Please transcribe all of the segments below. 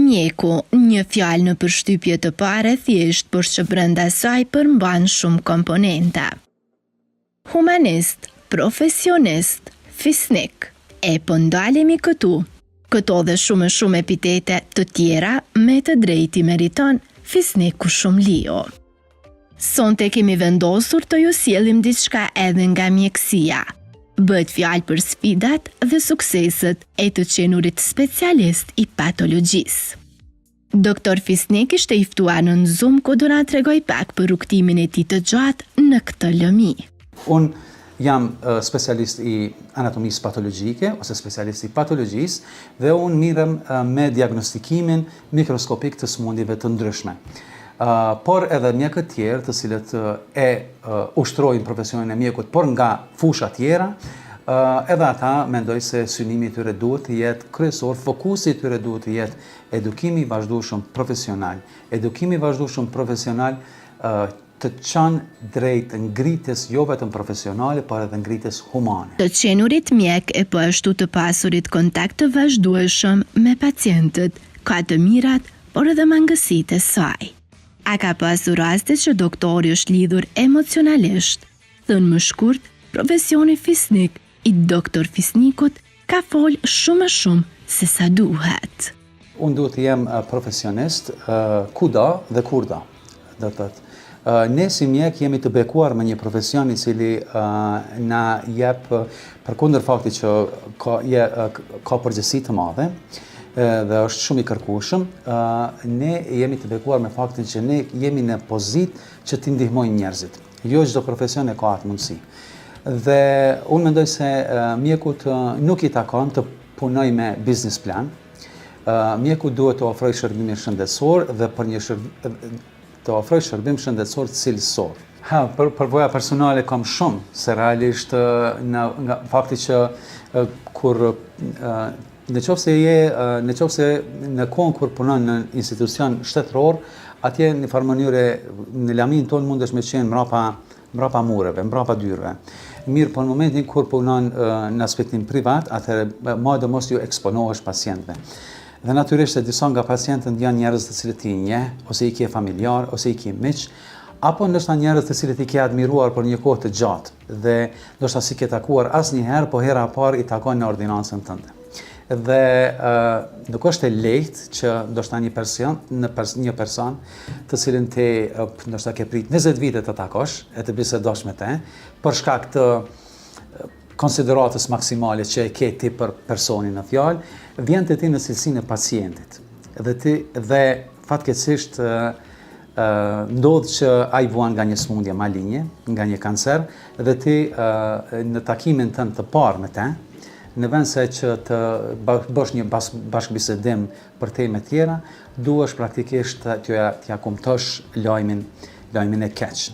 Mjeku, një fjalë në përshtypje të pare thjesht, por që brenda saj përmban shumë komponenta. Humanist, profesionist, fisnik. E po ndalemi këtu. Këto dhe shumë epitete të tjera me të drejti meriton fisniku Shumlio. Sonte kemi vendosur të ju sjellim diçka edhe nga mjekësia. Bëhet fjalë për sfidat dhe sukseset e të qenurit specialist i patologjisë. Doktor Fisnik ishte i ftuar në Zoom ku do na tregoj pak për rrugtimin e tij të gjatë në këtë lëmi. Unë jam specialist i anatomisë patologjike ose specialist i patologjisë dhe unë mirem me diagnostikimin mikroskopik të smundjeve të ndryshme. Por edhe mjekët tjerë të cilët ushtrojnë profesionin e mjekut, por nga fusha tjera, edhe ata mendoj se synimi i tyre duhet të jetë kryesor, fokusi i tyre duhet të jetë edukimi i vazhdueshëm profesional. Edukimi i vazhdueshëm profesional të çon drejt ngritjes jo vetëm profesionale, por edhe ngritjes humane. Të qenurit mjek e po ashtu të pasurit kontakt të vazhdueshëm me pacientët, ka të mirat, por edhe mangësitë e saj. A ka pasur raste që doktori është lidhur emocionalisht? Thënë më shkurt, profesioni fisnik i doktor Fisnikut ka fol shumë se sa duhet. Unë duhet të jem profesionist kudo dhe kurdo. Do të thotë, ne si mjek jemi të bekuar me një profesion i cili na jep përkundër faktit që ka përgjegjësi të madhe dhe është shumë i kërkueshëm, ne jemi të bekuar me faktin që ne jemi në pozitë që t'i ndihmojmë njerëzit. Jo çdo profesion e ka atë mundësi. Dhe unë mendoj se mjekut nuk i takon të punoj me business plan. Mjeku duhet të ofrojë shërbim shëndetësor dhe të ofrojë shërbim shëndetësor cilësor. Përvoja personale kam shumë, se realisht nga fakti që kur në qoftë se në kohën kur punon në institucion shtetëror, atje në farë mënyre në lamin tonë mundesh me qenë mbrapa mureve, mbrapa dyreve. Mirë, po në momentin kur punon në aspektin privat, atëherë madje mos ju eksponohesh pacientëve. Dhe natyrisht se disa nga pacientët janë njerëz të cilët i njeh, ose i ke familjar, ose i ke miq, apo ndoshta njerëz të cilët i ke admiruar për një kohë të gjatë dhe ndoshta si ke takuar asnjëherë, po hera e parë i takon në ordinancën tënde. Dhe nuk është e lehtë që ndoshta një person të cilin ti ndoshta ke prit 20 vite të takosh e të bisedosh me te, për shkak të konsideratës maksimale që e ke ti për personin në fjalë, vjen te ti në cilësinë e pacientit. Dhe fatkeqësisht ndodh që ai vuan nga një smundje maligne, nga një kancer, dhe ti në takimin tënd të parë me te, në vend se që të bësh një bashkëbisedim për tema tjera, duhesh praktikisht t'ja kumtosh lajmin e keq.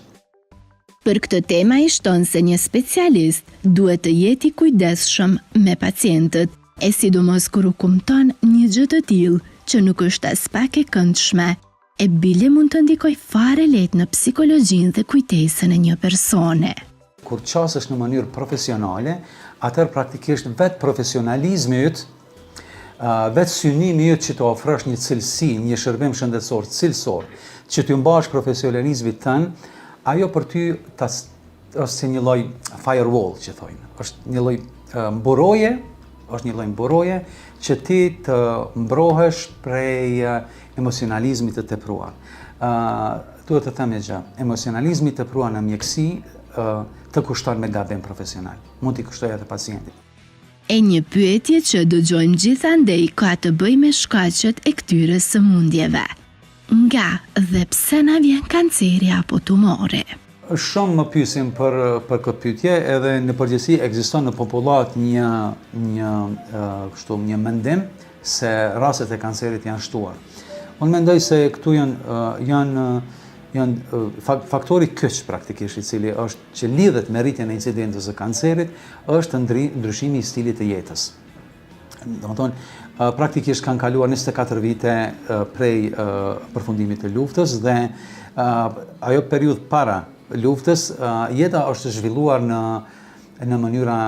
Për këtë tema i shton se një specialist duhet të jetë i kujdesshëm me pacientët, e sidomos kur u kumton një gjë të tillë që nuk është as pak e këndshme, e bile mund të ndikoj fare lehtë në psikologjinë dhe kujtesën e një persone. Kur qasesh në mënyrë profesionale, atëherë praktikisht vetë profesionalizmi yt, vetë synimi yt që të ofrosh një cilësi, një shërbim shëndetësor cilësor, që të mbash profesionalizmin tënd, ajo për ty është si një lloj firewall që thojnë. Është një lloj mburoje, që ti të mbrohesh prej emocionalizmit të tepruar. Duhet të them një gjë, emocionalizmi i tepruar në mjekësi të kushton me gabim profesional. Mund t'i kushtoj edhe pacientit. E një pyetje që dëgjojmë gjithandej ka të bëjë me shkaqet e këtyre sëmundjeve. Nga dhe pse na vjen kanceri apo tumori? Shumë më pyesin për këtë pyetje, edhe në përgjithësi ekziston në popullat një mendim se rastet e kancerit janë shtuar. Unë mendoj se këtu janë faktori kyç praktikisht i cili është që lidhet me rritjen e incidentës së kancerit, është ndryshimi i stilit të jetës. Domethënë, praktikisht kanë kaluar 24 vite prej përfundimit të luftës dhe ajo periudhë para luftës, jeta është zhvilluar në mënyra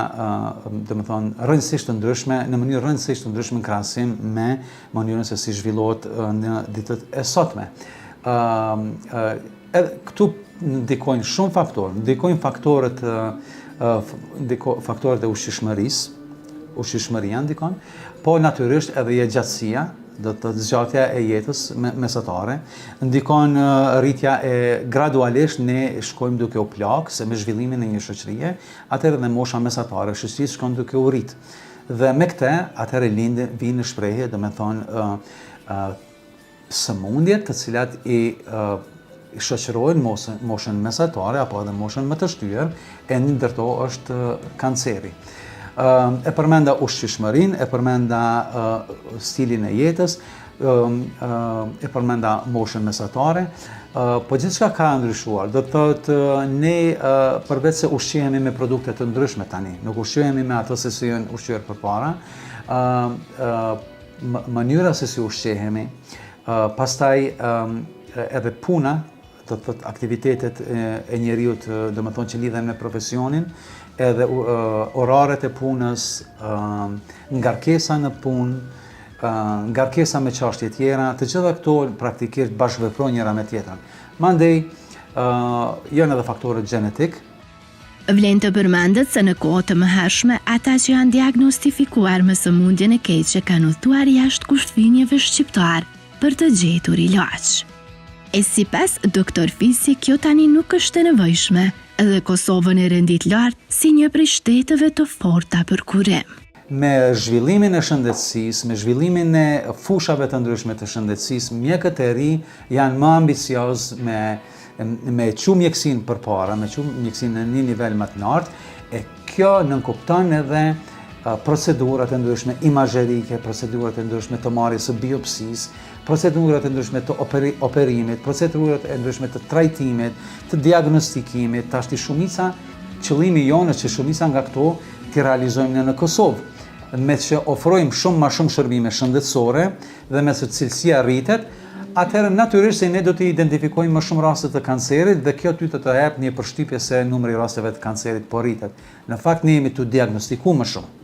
rrëndësisht të ndryshme, në mënyrë rrëndësisht të ndryshme në krahasim me mënyrën se si zhvillohet në ditët e sotme. Këtu ndikojnë shumë faktorë, ndikojnë faktorët e ushqishmëria ndikon, po natyrisht edhe jetëgjatësia, do të zgjatja e jetës mesatare, ndikon rritja e gradualisht ne shkojmë duke u plak, se me zhvillimin e një shoqërie, atëherë dhe mosha mesatare, shoqërisë shkon duke u rrit. Dhe me këtë, atëherë vinë në shprehje, do me thonë, sëmundjet të cilat i shoqërojnë moshën mesatare, apo edhe moshën më të shtyër, e një ndërto është kanceri. E përmenda ushqishmërinë, e përmenda stilin e jetës, e përmenda moshën mesatare, po gjithçka ka ndryshuar. Do të thotë ne përveç se ushqihemi me produkte të ndryshme tani, nuk ushqihemi me ato se si janë ushqyer përpara, mënyra se si ushqihemi, pastaj edhe puna, do të thotë aktivitetet e njeriut, do të thonë që lidhen me profesionin, edhe oraret e punës, ngarkesa në punë, ngarkesa me çështje tjera, të gjitha këto praktikisht bashkëveprojnë njëra me tjetrën. Mandej janë edhe faktorët gjenetik. Vlen të përmendet se në kohë të mëhershme, ata që janë diagnostifikuar me sëmundjen e keqe kanë udhëtuar jashtë kushfënjeve shqiptar për të gjetur ilaç. E sipas doktor Fisi, kjo tani nuk është e nevojshme, edhe Kosovën e rendit lartë si një prej shteteve të forta për kurim. Me zhvillimin e shëndetësisë, me zhvillimin e fushave të ndryshme të shëndetësisë, mjekët e ri janë më ambicioz me çu mjekësinë përpara, me çu mjekësinë në një nivel më të lartë, e kjo nënkupton edhe procedurat e ndryshme imazherike, procedurat e ndryshme të marrjes së biopsisë, procedurat e ndryshme të operimit, procedurat e ndryshme të trajtimit, të diagnostikimit. Tashti qëllimi jonë është që shumica nga këto t'i realizojmë në Kosovë, me që ofrojmë shumë ma shumë shërbime shëndetësore dhe me që cilësia rritet, atëherë natyrisht se ne do të identifikojmë më shumë raste të kancerit dhe kjo ty të jep një përshtypje se numri rasteve të kancerit po rritet. Në fakt ne jemi të diagnostikuar më shumë.